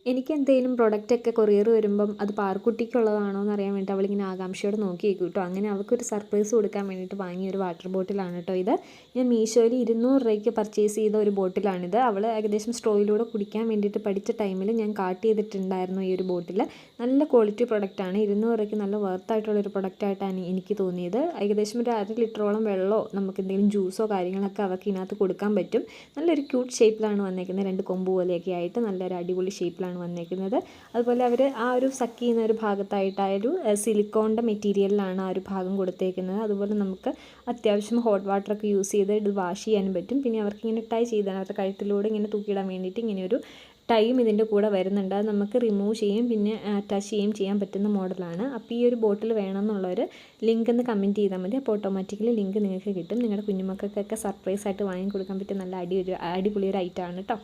എനിക്ക് എന്തെങ്കിലും പ്രൊഡക്റ്റൊക്കെ കൊറിയർ വരുമ്പം അത് പാറുക്കുട്ടിക്കുള്ളതാണോ എന്ന് അറിയാൻ വേണ്ടിയിട്ട് അവളിങ്ങനെ ആകാംക്ഷയോടെ നോക്കി നിൽക്കും കേട്ടോ. അങ്ങനെ അവൾക്കൊരു സർപ്രൈസ് കൊടുക്കാൻ വേണ്ടിയിട്ട് വാങ്ങിയ ഒരു വാട്ടർ ബോട്ടിലാണ് കേട്ടോ ഇത്. ഞാൻ മീഷോയിൽ 200 രൂപയ്ക്ക് പർച്ചേസ് ചെയ്ത ഒരു ബോട്ടിലാണിത്. അവൾ ഏകദേശം സ്ട്രോയിലൂടെ കുടിക്കാൻ വേണ്ടിയിട്ട് പഠിച്ച ടൈമിൽ ഞാൻ കാർട്ട് ചെയ്തിട്ടുണ്ടായിരുന്നു ഈ ഒരു ബോട്ടിൽ. നല്ല ക്വാളിറ്റി പ്രൊഡക്റ്റാണ്. 200 രൂപയ്ക്ക് നല്ല വർത്തായിട്ടുള്ളൊരു പ്രൊഡക്റ്റായിട്ടാണ് എനിക്ക് തോന്നിയത്. ഏകദേശം ഒരു 1/2 ലിറ്ററോളം വെള്ളമോ നമുക്ക് എന്തെങ്കിലും ജ്യൂസോ കാര്യങ്ങളൊക്കെ അവർക്ക് ഇതിനകത്ത് കൊടുക്കാൻ പറ്റും. നല്ലൊരു ക്യൂട്ട് ഷേപ്പിലാണ് വന്നേക്കുന്നത്. 2 കൊമ്പ് പോലെയൊക്കെ ആയിട്ട് നല്ലൊരു അടിപൊളി ഷേപ്പിലാണ് വന്നേക്കുന്നത്. അതുപോലെ അവർ ആ ഒരു സക്ക് ചെയ്യുന്ന ഒരു ഭാഗത്തായിട്ട് ആ ഒരു സിലിക്കോണിൻ്റെ മെറ്റീരിയലിലാണ് ആ ഒരു ഭാഗം കൊടുത്തേക്കുന്നത്. അതുപോലെ നമുക്ക് അത്യാവശ്യം ഹോട്ട് വാട്ടറൊക്കെ യൂസ് ചെയ്ത് ഇത് വാഷ് ചെയ്യാനും പറ്റും. പിന്നെ അവർക്ക് ഇങ്ങനെ ടൈ ചെയ്താണ് അവരുടെ കഴുത്തിലൂടെ ഇങ്ങനെ തൂക്കിയിടാൻ വേണ്ടിയിട്ട് ഇങ്ങനെ ഒരു ടൈം ഇതിൻ്റെ കൂടെ വരുന്നുണ്ട്. അത് നമുക്ക് റിമൂവ് ചെയ്യും പിന്നെ അറ്റാച്ച് ചെയ്യാൻ പറ്റുന്ന മോഡലാണ്. അപ്പോൾ ഈ ഒരു ബോട്ടിൽ വേണമെന്നുള്ളവർ ലിങ്ക് ഒന്ന് കമൻറ്റ് ചെയ്താൽ മതി. അപ്പോൾ ഓട്ടോമാറ്റിക്കലി ലിങ്ക് നിങ്ങൾക്ക് കിട്ടും. നിങ്ങളുടെ കുഞ്ഞുമക്കൾക്കൊക്കെ സർപ്രൈസ് ആയിട്ട് വാങ്ങി കൊടുക്കാൻ പറ്റിയ നല്ല അടിപൊളി ഒരു ഐറ്റമാണ് കേട്ടോ.